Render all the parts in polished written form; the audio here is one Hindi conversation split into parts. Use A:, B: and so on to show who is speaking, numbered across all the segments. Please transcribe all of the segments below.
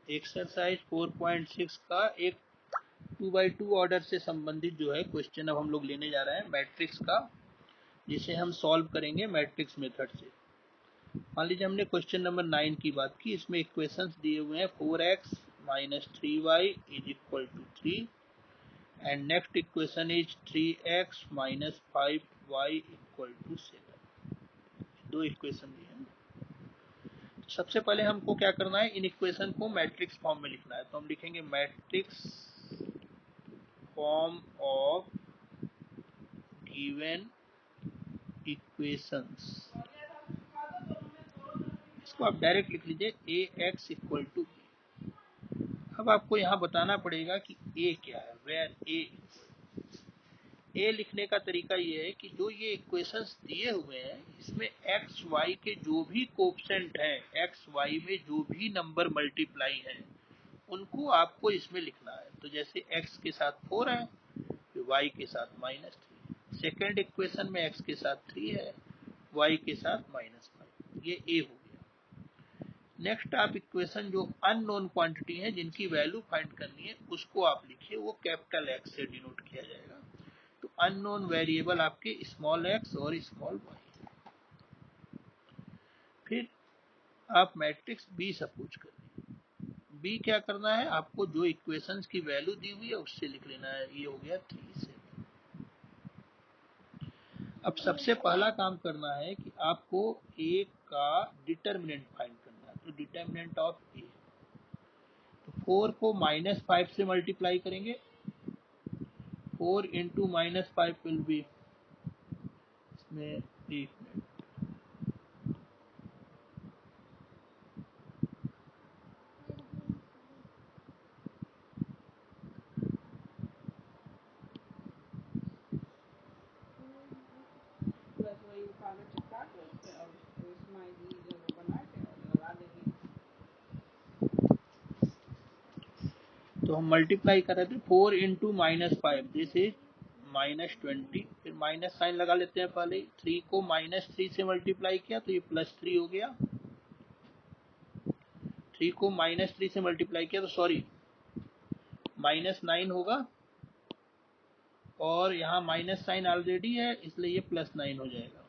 A: एक्सरसाइज 4.6 का एक 2x2 ऑर्डर से संबंधित जो है क्वेश्चन अब हम लोग लेने जा रहे हैं मैट्रिक्स का, जिसे हम सॉल्व करेंगे मैट्रिक्स मेथड से। मान लीजिए हमने क्वेश्चन नंबर 9 की बात की। इसमें इक्वेशंस दिए हुए हैं 4x minus 3y is equal to 3 and next equation is 3x minus 5y equal to 7। दो इक्वेशन दिए हैं। सबसे पहले हमको क्या करना है, इन इक्वेशन को मैट्रिक्स फॉर्म में लिखना है। तो हम लिखेंगे matrix form of given equations. इसको आप डायरेक्ट लिख लीजिए ax इक्वल टू b। अब आपको यहाँ बताना पड़ेगा कि a क्या है, वेयर a लिखने का तरीका ये है कि जो ये इक्वेशंस दिए हुए हैं इसमें एक्स वाई के जो भी कोएफिशिएंट हैं, एक्स वाई में जो भी नंबर मल्टीप्लाई हैं, उनको आपको इसमें लिखना है। तो जैसे x के साथ 4 है, फिर y के साथ -3। सेकेंड इक्वेशन में x के साथ 3 है, y के साथ -5। ये a हो गया। नेक्स्ट आप इक्वेशन जो अननोन क्वांटिटी है जिनकी वैल्यू फाइंड करनी है उसको आप लिखिए, वो कैपिटल X से डिनोट किया जाएगा। तो अननोन वेरिएबल आपके स्मॉल x और स्मॉल y। फिर आप मैट्रिक्स B सपोज करिए। B क्या करना है, आपको जो इक्वेशंस की वैल्यू दी हुई है उससे लिख लेना है। ये हो गया 3 से। अब सबसे पहला काम करना है कि आपको A का डिटर्मिनेंट फाइंड करना है। तो डिटर्मिनेंट ऑफ A, तो 4 को -5 से मल्टीप्लाई करेंगे। 4 इंटू -5 विल बी, इसमें 1 मिनट, तो हम मल्टीप्लाई कर रहे थे 4 इंटू -5, दिस इज -20। फिर माइनस साइन लगा लेते हैं पहले। 3 को -3 से मल्टीप्लाई किया तो ये +3 हो गया। 3 को -3 से मल्टीप्लाई किया तो सॉरी -9 होगा, और यहाँ माइनस साइन ऑलरेडी है इसलिए ये +9 हो जाएगा।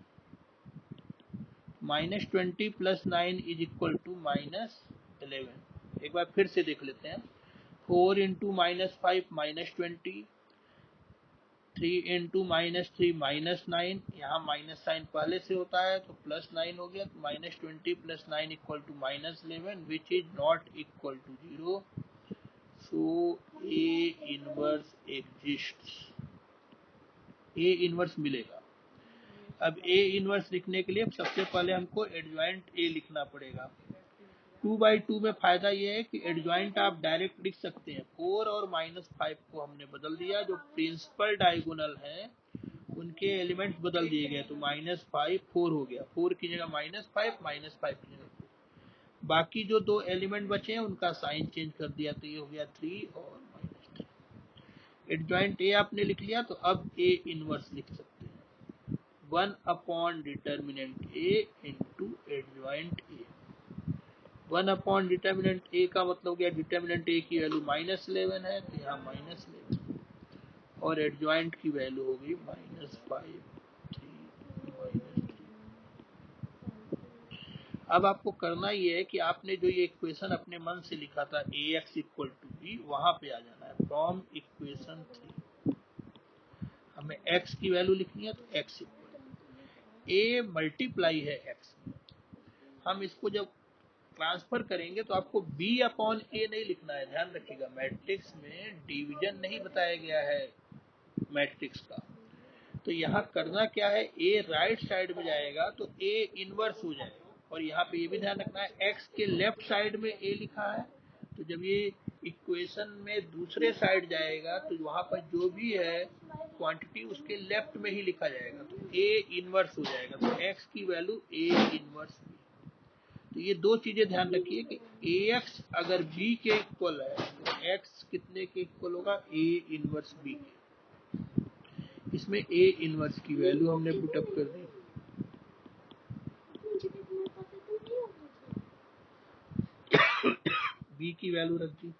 A: -20 + 9 इज इक्वल टू -11। एक बार फिर से देख लेते हैं। 4 इंटू -5 -20, 3 इंटू -3 -9। यहाँ माइनस साइन पहले से होता है तो +9 हो गया। तो -20 + 9 equal to -11 which is not equal to 0। So A inverse exists. A inverse मिलेगा। अब A इनवर्स लिखने के लिए सबसे पहले हमको एडजॉइंट A लिखना पड़ेगा। 2/2 में फायदा ये है कि एडजॉइंट आप डायरेक्ट लिख सकते हैं। 4 और -5 को हमने बदल दिया, जो प्रिंसिपल डायगोनल है उनके एलिमेंट बदल दिए गए। तो -5 4 हो गया, 4 की जगह -5, -5 की जगह 4। बाकी जो दो एलिमेंट बचे हैं उनका साइन चेंज कर दिया, तो ये हो गया 3 और -3। एडजॉइंट A आपने लिख लिया, तो अब A इनवर्स लिख सकते हैं। 1 upon determinant A into adjoint A। 1 upon determinant A का मतलब गया डिटर्मिनेंट A की वैल्यू -11 है, तो यहाँ -11, और एडजॉइंट की वैल्यू हो गई -5 3 -3। अब आपको करना ये है कि आपने जो ये इक्वेशन अपने मन से लिखा था ax इक्वल टू b, वहां पे आ जाना है। फ्रॉम इक्वेशन 3 हमें x की वैल्यू लिखनी है, तो x इक्वल a मल्टीप्लाई है x। हम इसको जब ट्रांसफर करेंगे तो आपको b अपॉन a नहीं लिखना है। ध्यान रखिएगा, मैट्रिक्स में डिवीजन नहीं बताया गया है मैट्रिक्स का। तो यहाँ करना क्या है, a राइट साइड में जाएगा तो a इनवर्स हो जाएगा। और यहाँ पे ये भी ध्यान रखना है x के लेफ्ट साइड में a लिखा है, तो जब ये इक्वेशन में दूसरे साइड जाएगा तो वहां पर जो भी है क्वांटिटी उसके लेफ्ट में ही लिखा जाएगा, तो a इनवर्स हो जाएगा। तो x की वैल्यू a इनवर्स b। तो ये दो चीजें ध्यान रखिए कि ax अगर b के इक्वल है तो x कितने के इक्वल होगा, a इनवर्स b के। इसमें a इनवर्स की वैल्यू हमने पुटअप कर दी। b की वैल्यू रख दी।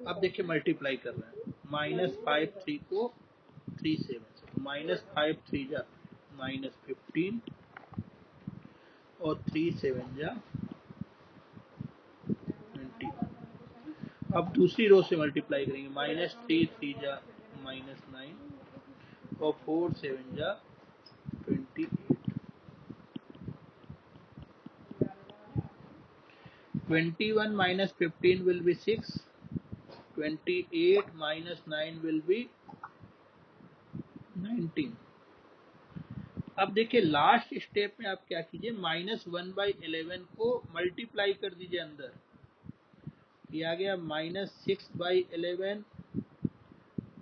A: अब देखिए मल्टीप्लाई कर रहे हैं, -5 3 को 3 7 से, तो -5 3 जा -15 और 3 7 जा 20। अब दूसरी रो से मल्टीप्लाई करेंगे, -3 3 जा -9 और 4 7 जा 28। 21 - 15 will be 6, 28 - 9 will be 19। अब देखिए लास्ट स्टेप में आप क्या कीजिए, -1/11 को मल्टीप्लाई कर दीजिए अंदर, ये आ गया -6/11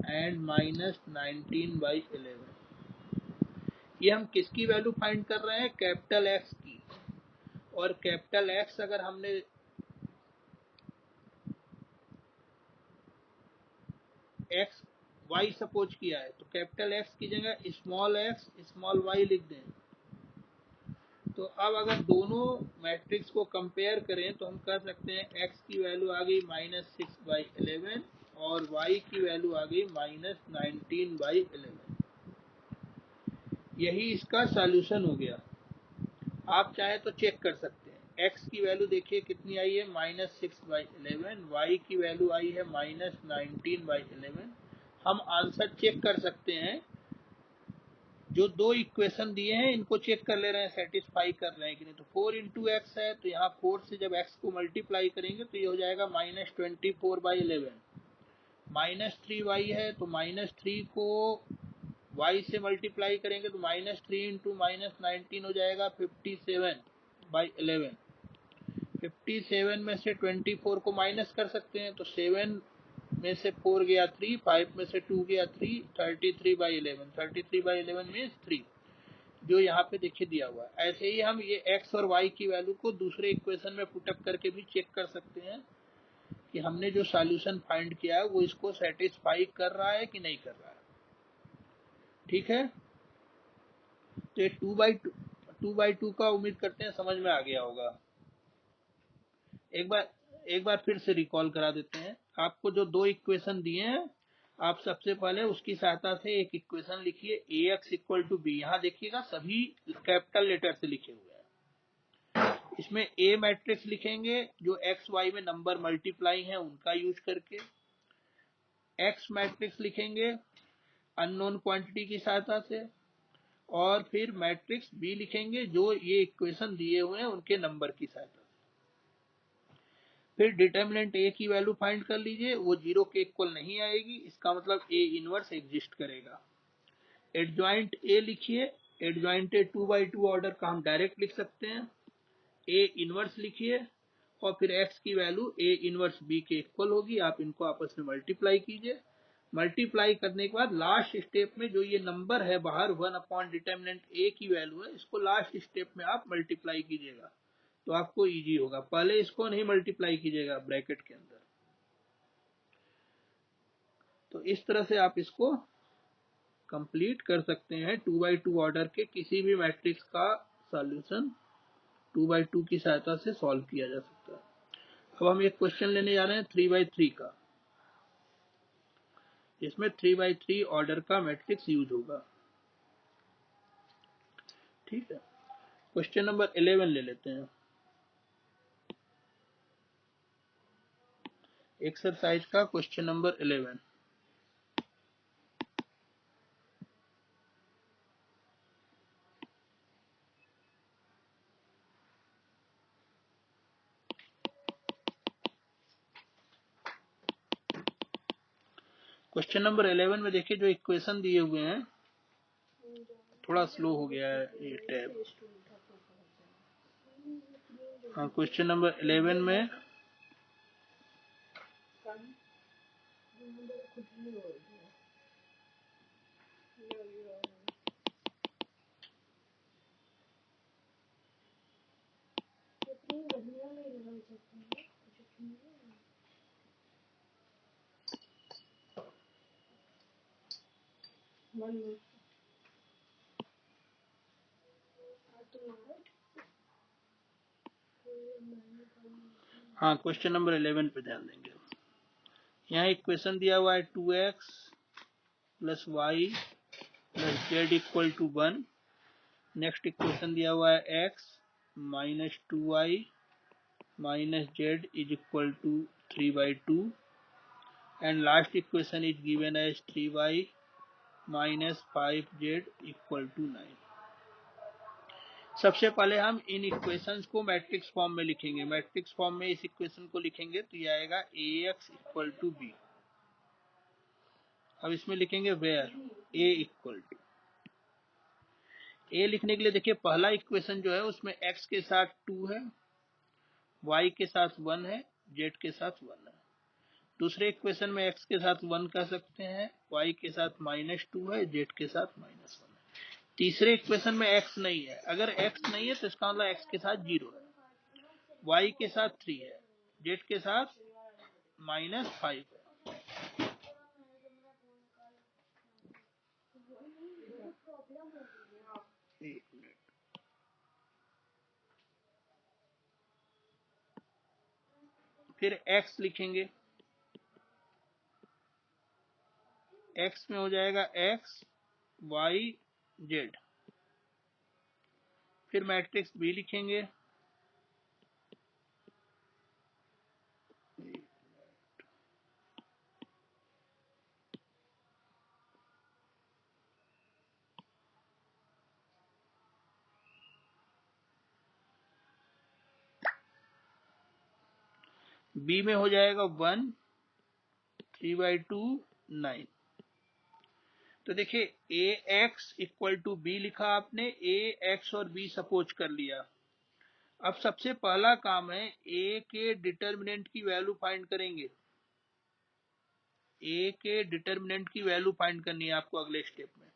A: एंड -19/11। ये हम किसकी वैल्यू फाइंड कर रहे हैं, कैपिटल एक्स की। और कैपिटल एक्स अगर हमने एक्स वाई सपोज किया है, तो कैपिटल एक्स की जगह स्मॉल एक्स स्मॉल वाई लिख दें। तो अब अगर दोनों मैट्रिक्स को कंपेयर करें तो हम कह सकते हैं x की वैल्यू आ गई -6/11 और y की वैल्यू आ गई -19/11। यही इसका सॉल्यूशन हो गया। आप चाहे तो चेक कर सकते हैं, x की वैल्यू देखिए कितनी आई है -6/11, y की वैल्यू आई है -19/11। हम आंसर चेक कर सकते हैं, जो दो इक्वेशन दिए हैं इनको चेक कर ले रहे हैं सेटिस्फाई कर रहे हैं कि नहीं। तो 4 इंटू एक्स है, तो यहाँ 4 से जब x को मल्टीप्लाई करेंगे तो ये हो जाएगा -24/11। -3y है, तो -3 को y से मल्टीप्लाई करेंगे तो -3 इंटू -19 हो जाएगा 57/11। 57 में से 24 को माइनस कर सकते हैं, तो 7 में से 4 गया 3, 5 में से 2 गया 3, 33/11। 33/11 मीन्स 3, जो यहाँ पे देखिए दिया हुआ है। ऐसे ही हम ये x और y की वैल्यू को दूसरे इक्वेशन में पुटअप करके भी चेक कर सकते हैं कि हमने जो सॉल्यूशन फाइंड किया है वो इसको सेटिस्फाई कर रहा है कि नहीं कर रहा है। ठीक है, तो ये 2/2 का उम्मीद करते हैं समझ में आ गया होगा। एक बार फिर से रिकॉल करा देते हैं। आपको जो दो इक्वेशन दिए हैं, आप सबसे पहले उसकी सहायता से एक इक्वेशन लिखिए, ax = b। यहाँ देखिएगा सभी कैपिटल लेटर से लिखे हुए हैं। इसमें a मैट्रिक्स लिखेंगे जो एक्स वाई में नंबर मल्टीप्लाई हैं उनका यूज करके, x मैट्रिक्स लिखेंगे अननोन क्वांटिटी की सहायता से, और फिर मैट्रिक्स b लिखेंगे जो ये इक्वेशन दिए हुए हैं उनके नंबर की सहायता से। फिर डिटर्मिनेंट a की वैल्यू फाइंड कर लीजिए, वो 0 के इक्वल नहीं आएगी, इसका मतलब a इनवर्स एग्जिस्ट करेगा। एडजॉइंट a लिखिए, एडजॉइंट 2/2 ऑर्डर का हम डायरेक्ट लिख सकते हैं। a इनवर्स लिखिए और फिर x की वैल्यू a इनवर्स b के इक्वल होगी। आप इनको आपस में मल्टीप्लाई कीजिए। मल्टीप्लाई करने के बाद लास्ट स्टेप में जो ये नंबर है बाहर 1 डिटर्मिनेंट a की वैल्यू है, इसको लास्ट स्टेप में आप मल्टीप्लाई कीजिएगा तो आपको इजी होगा। पहले इसको नहीं मल्टीप्लाई कीजिएगा ब्रैकेट के अंदर। तो इस तरह से आप इसको कंप्लीट कर सकते हैं। 2/2 ऑर्डर के किसी भी मैट्रिक्स का सॉल्यूशन 2/2 की सहायता से सॉल्व किया जा सकता है। अब हम एक क्वेश्चन लेने जा रहे हैं 3/3 का, इसमें 3/3 ऑर्डर का मैट्रिक्स यूज होगा। ठीक है, क्वेश्चन नंबर 11 ले लेते हैं। एक्सरसाइज का क्वेश्चन नंबर 11। क्वेश्चन नंबर 11 में देखिए जो इक्वेशन दिए हुए हैं, थोड़ा स्लो हो गया है ये टैब। हाँ, क्वेश्चन नंबर 11 में हाँ, क्वेश्चन नंबर 11 पे ध्यान देंगे। यहाँ इक्वेशन दिया हुआ है 2x plus Y plus Z equal to 1। Next equation दिया हुआ है x minus 2y minus Z is equal to 3/2 and last equation is given as 3y minus 5z equal to 9। सबसे पहले हम इन इक्वेशंस को मैट्रिक्स फॉर्म में लिखेंगे। मैट्रिक्स फॉर्म में इस इक्वेशन को लिखेंगे तो ये आएगा ax इक्वल टू b। अब इसमें लिखेंगे where a equal to, a लिखने के लिए देखिए पहला इक्वेशन जो है उसमें x के साथ 2 है, y के साथ 1 है, z के साथ 1 है। दूसरे इक्वेशन में x के साथ 1 कर सकते हैं, y के साथ -2 है, z के साथ -1 है। तीसरे इक्वेशन में x नहीं है। अगर x नहीं है तो इसका मतलब x के साथ 0 है, y के साथ 3 है, z के साथ -5 है। फिर x लिखेंगे, x में हो जाएगा x y z। फिर मैट्रिक्स b लिखेंगे, b में हो जाएगा 1 3/2 9। तो देखिए ax इक्वल टू b लिखा आपने, ax और b सपोज कर लिया। अब सबसे पहला काम है a के डिटर्मिनेंट की वैल्यू फाइंड करेंगे। a के डिटर्मिनेंट की वैल्यू फाइंड करनी है आपको अगले स्टेप में।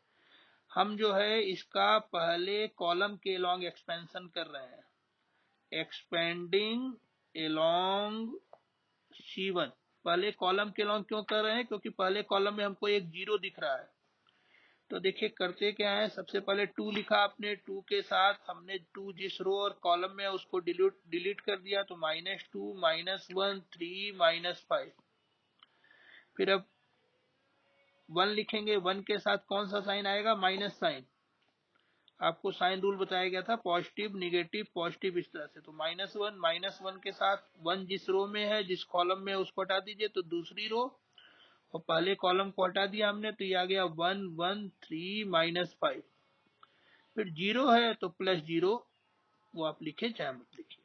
A: हम जो है इसका पहले कॉलम के अलोंग एक्सपेंशन कर रहे हैं, एक्सपेंडिंग अलोंग C1। पहले कॉलम के अलोंग क्यों कर रहे हैं? क्योंकि पहले कॉलम में हमको एक 0 दिख रहा है। तो देखिए करते क्या है, सबसे पहले 2 लिखा आपने, 2 के साथ हमने 2 जिस रो और कॉलम में उसको डिलीट कर दिया, तो -2 -1 3 -5। फिर अब 1 लिखेंगे, 1 के साथ कौन सा साइन आएगा? Minus sign. आपको साइन रूल बताया गया था, पॉजिटिव निगेटिव पॉजिटिव इस तरह से। तो -1 के साथ 1 जिस रो में है, जिस कॉलम में, उसको हटा दीजिए तो दूसरी रो, और पहले कॉलम को हटा दिया हमने तो ये आ गया 1 1 3 -5। फिर 0 है तो +0, वो आप लिखे चाहे मत लिखिए।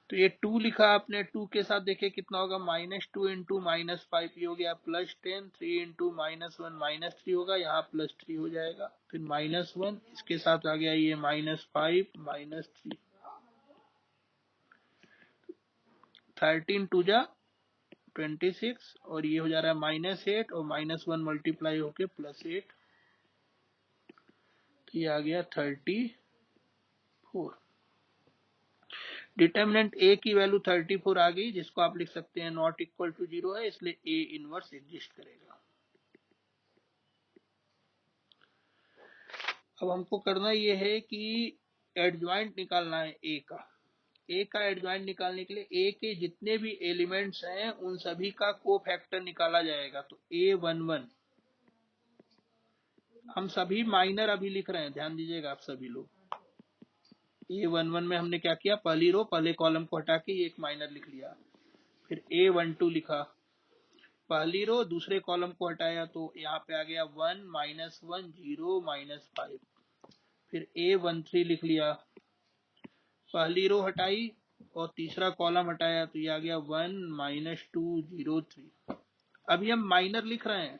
A: तो ये 2 लिखा आपने, 2 के साथ देखिए कितना होगा, -2 इंटू -5, ये हो गया +10, 3 इंटू -1 -3 होगा, यहाँ +3 हो जाएगा। फिर -1 इसके साथ आ गया ये -5 -3, 13 2 जा 26, और ये हो जा रहा है -8 और -1 मल्टीप्लाई होके +8, तो ये आ गया 34। डिटर्मिनेंट a की वैल्यू 34 आ गई, जिसको आप लिख सकते हैं नॉट इक्वल टू 0 है, इसलिए a इनवर्स एग्जिस्ट करेगा। अब हमको करना ये है कि एडजॉइंट निकालना है a का। a का एडजॉइंट निकालने के लिए a के जितने भी एलिमेंट्स हैं उन सभी का कोफैक्टर निकाला जाएगा। तो a11, हम सभी माइनर अभी लिख रहे हैं, ध्यान दीजिएगा आप सभी लोग। a11 में हमने क्या किया, पहली रो पहले कॉलम को हटा के एक माइनर लिख लिया। फिर a12 लिखा, पहली रो दूसरे कॉलम को हटाया तो यहाँ पे आ गया 1 -1 0 -5। फिर a13 लिख लिया, पहली रो हटाई और तीसरा कॉलम हटाया तो ये आ गया 1 -2 0 3। अभी हम माइनर लिख रहे हैं,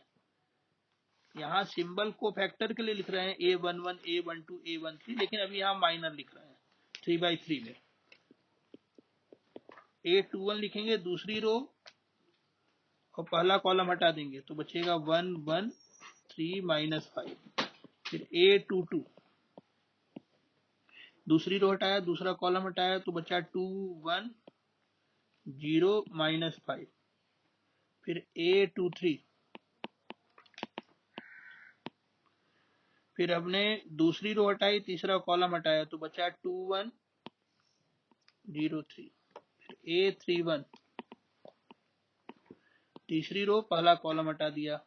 A: यहाँ सिंबल को फैक्टर के लिए लिख रहे हैं a11 a12 a13, लेकिन अभी यहाँ माइनर लिख रहे हैं 3/3 में। a21 लिखेंगे दूसरी रो और पहला कॉलम हटा देंगे तो बचेगा 1 1 3 -5। फिर A22, दूसरी रो हटाया, दूसरा कॉलम हटाया तो बचा 2 1 0 -5। फिर A23, फिर हमने दूसरी रो हटाई, तीसरा कॉलम हटाया तो बचा 2 1 0 3। फिर A31, तीसरी रो पहला कॉलम हटा दिया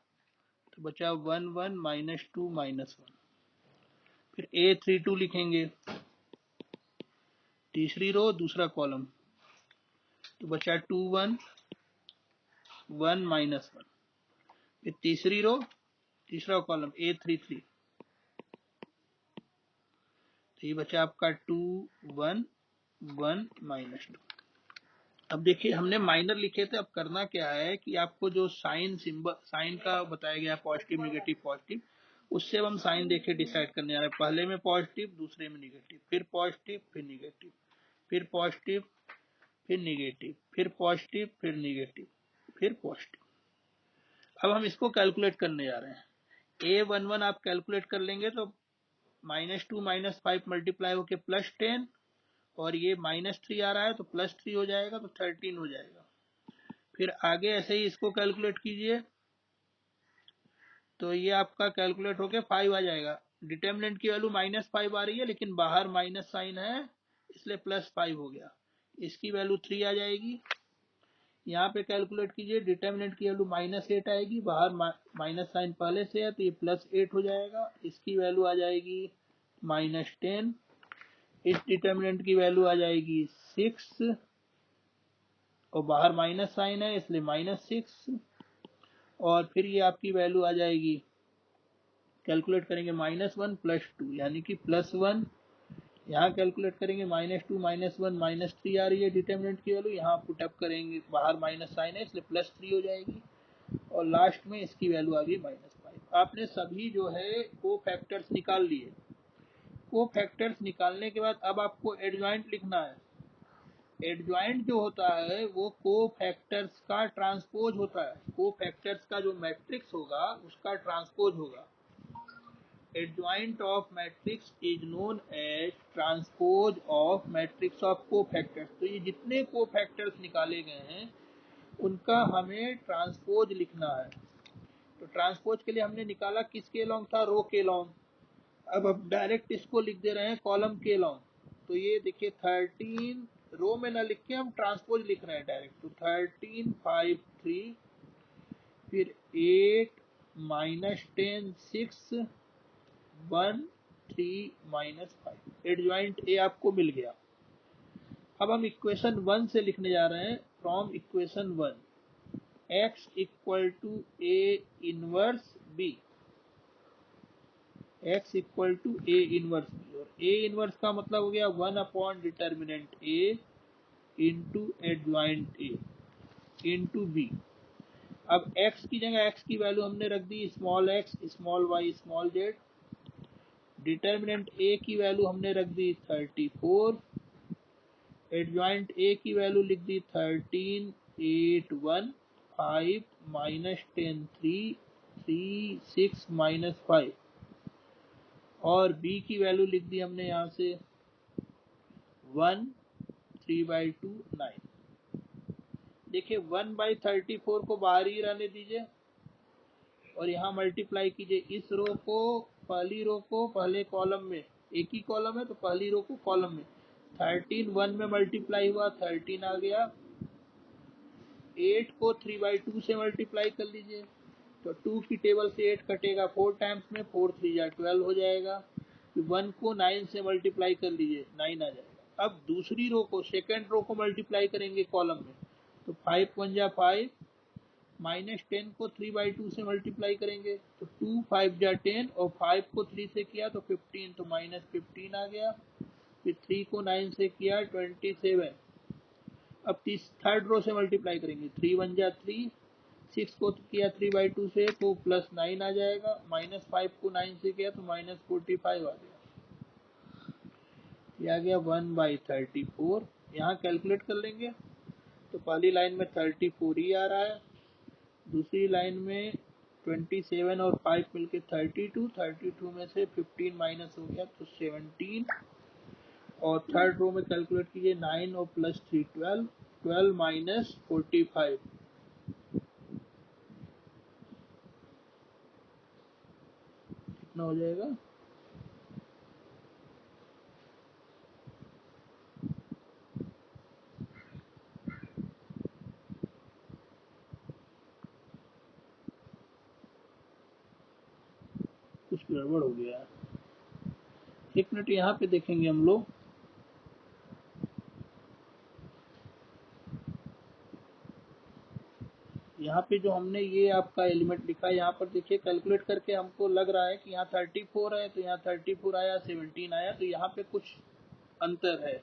A: तो बचा 1 1 -2 -1। फिर A32 लिखेंगे, तीसरी रो दूसरा कॉलम तो बचा 2 1 1 -1। फिर तीसरी रो तीसरा कॉलम A33, तो ये बचा आपका 2 1 1 -2। अब देखिए हमने माइनर लिखे थे, अब करना क्या है कि आपको जो साइन सिंबल, साइन का बताया गया पॉजिटिव नेगेटिव पॉजिटिव, उससे अब हम साइन देखे डिसाइड करने जा रहे हैं। पहले में पॉजिटिव, दूसरे में नेगेटिव, फिर पॉजिटिव, फिर नेगेटिव, फिर पॉजिटिव, फिर नेगेटिव, फिर पॉजिटिव, फिर नेगेटिव, फिर पॉजिटिव। अब हम इसको कैलकुलेट करने जा रहे हैं। A11 आप कैलकुलेट कर लेंगे तो -2 -5 मल्टीप्लाई होके +10, और ये -3 आ रहा है तो +3 हो जाएगा तो 13 हो जाएगा। फिर आगे ऐसे ही इसको कैलकुलेट कीजिए तो ये आपका कैलकुलेट होके 5 आ जाएगा। डिटर्मिनेंट की वैल्यू -5 आ रही है लेकिन बाहर माइनस साइन है इसलिए +5 हो गया। इसकी वैल्यू 3 आ जाएगी। यहाँ पे कैलकुलेट कीजिए, डिटर्मिनेंट की वैल्यू -8 आएगी, बाहर माइनस साइन पहले से है तो ये +8 हो जाएगा। इसकी वैल्यू आ जाएगी -10। इस डिटर्मिनेंट की वैल्यू आ जाएगी 6, और बाहर माइनस साइन है इसलिए -6। और फिर ये आपकी वैल्यू आ जाएगी, कैलकुलेट करेंगे -1 +2 यानी कि +1। यहाँ कैलकुलेट करेंगे -2 -1 -3 आ रही है डिटर्मिनेंट की वैल्यू, यहाँ पुटअप करेंगे, बाहर माइनस साइन है इसलिए +3 हो जाएगी। और लास्ट में इसकी वैल्यू आ गई -5। आपने सभी जो है को फैक्टर्स निकाल लिए। को फैक्टर्स निकालने के बाद अब आपको एडजॉइंट लिखना है। एडजॉइंट जो होता है वो को फैक्टर्स का ट्रांसपोज होता है। को फैक्टर्स का जो मैट्रिक्स होगा उसका ट्रांसपोज होगा। Adjoint of matrix is known as transpose of matrix of cofactors. तो ये जितने को फैक्टर्स निकाले गए हैं उनका हमें ट्रांसपोज लिखना है। तो ट्रांसपोज के लिए हमने निकाला किसके लॉन्ग था, रो के लॉन्ग। अब डायरेक्ट इसको लिख दे रहे हैं कॉलम के लॉन्ग। तो ये देखिए 13 रो में ना लिख के हम ट्रांसपोज लिख रहे हैं डायरेक्ट। तो 13 5 3, फिर 8 -10 6 1 3 -5। एडजॉइंट ए आपको मिल गया। अब हम इक्वेशन 1 से लिखने जा रहे हैं। From equation 1, x equal to A inverse B, x equal to A inverse B. और ए इनवर्स का मतलब हो गया 1 determinant A into adjoint A into B. अब x की जगह x की वैल्यू हमने रख दी small x small y small z। Determinant a की वैल्यू हमने रख दी 34। एडजॉइंट a की वैल्यू लिख दी 13 8 1 5 -10 3 3 6 -5। और b की वैल्यू लिख दी हमने यहाँ से 1 3/2 9। देखिए 1/34 को बाहर ही रहने दीजिए और यहाँ मल्टीप्लाई कीजिए इस रो को, पहली रो को पहले कॉलम में, एक ही कॉलम है तो पहली रो को कॉलम में। 13 1 में मल्टीप्लाई हुआ 13 आ गया। 8 को 3/2 से मल्टीप्लाई कर लीजिए तो 2 की टेबल से 8 कटेगा 4 टाइम्स में, 4 3 12 हो जाएगा। 1 को 9 से मल्टीप्लाई कर लीजिए 9 आ जाएगा। अब दूसरी रो को, सेकेंड रो को मल्टीप्लाई करेंगे कॉलम में तो 5 1 5, -10 को 3/2 से मल्टीप्लाई करेंगे तो 2 5 10, और 5 को 3 से किया तो 15 तो -15 आ गया। फिर 3 को 9 से किया 27। अब थर्ड रो से मल्टीप्लाई करेंगे 3 1 3, 6 को किया 3/2 से तो +9 आ जाएगा। -5 को 9 से किया तो -45 आ गया। ये आ गया 1/34। यहाँ कैलकुलेट कर लेंगे तो पहली लाइन में 34 ही आ रहा है, दूसरी लाइन में 27 और 5 मिलके 32, 32 में से 15 माइनस हो गया तो 17, और थर्ड रो में कैलकुलेट कीजिए 9 और प्लस 3 12, 12 माइनस 45, कितना हो जाएगा? कुछ गड़बड़ हो गया। एक मिनट यहाँ पे देखेंगे हम लोग। यहाँ पे जो हमने ये आपका एलिमेंट लिखा है, यहाँ पर देखिए कैलकुलेट करके हमको लग रहा है कि यहाँ 34 है, तो यहाँ 34 आया, 17 आया, तो यहाँ पे कुछ अंतर है।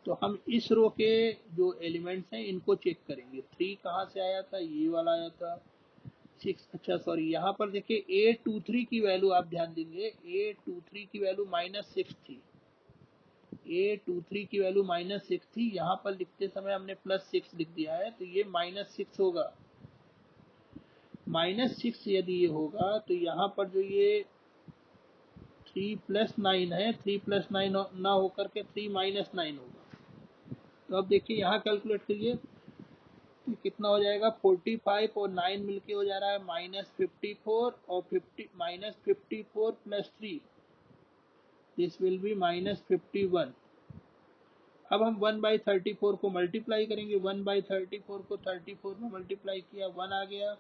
A: तो हम इस रो के जो एलिमेंट्स हैं इनको चेक करेंगे। 3 कहाँ से आया था? ये वाला आया था। 6, अच्छा सॉरी, यहाँ पर देखिए A23 की वैल्यू आप ध्यान देंगे, A23 की वैल्यू -6 थी। A23 की वैल्यू -6 थी, यहाँ पर लिखते समय हमने +6 लिख दिया है, तो ये -6 होगा। -6 यदि ये होगा तो यहाँ पर जो ये 3 + 9 है, 3 + 9 ना होकर के 3 - 9 होगा। तो अब देखिए यहाँ कैलकुलेट करिए तो कितना हो जाएगा? 45 और 9 मिलके हो जा रहा है -54, और 54 + 3, दिस विल बी -51। अब हम 1/34 को मल्टीप्लाई करेंगे। 1/34 को 34 में मल्टीप्लाई किया, 1 आ गया।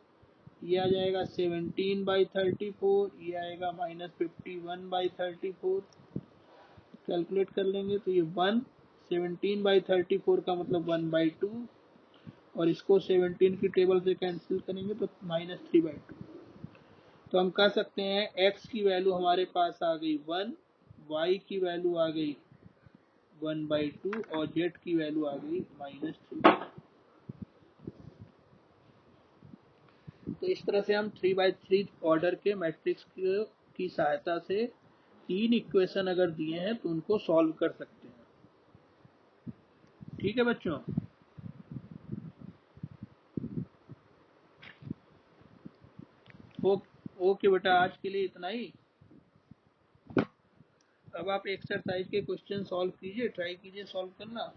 A: ये आ जाएगा 17/34, ये आएगा -51/34। कैलकुलेट कर लेंगे तो ये 1, 17/34 का मतलब 1/2, और इसको 17 की टेबल से कैंसिल करेंगे तो -3/2। तो हम कह सकते हैं x की वैल्यू हमारे पास आ गई 1, y की वैल्यू आ गई 1/2, और z की वैल्यू आ गई -3। तो इस तरह से हम 3/3 ऑर्डर के मैट्रिक्स की सहायता से 3 इक्वेशन अगर दिए हैं तो उनको सॉल्व कर सकते हैं। ठीक है बच्चों? ओके बेटा, आज के लिए इतना ही। अब आप एक्सरसाइज के क्वेश्चन सॉल्व कीजिए, ट्राई कीजिए सॉल्व करना।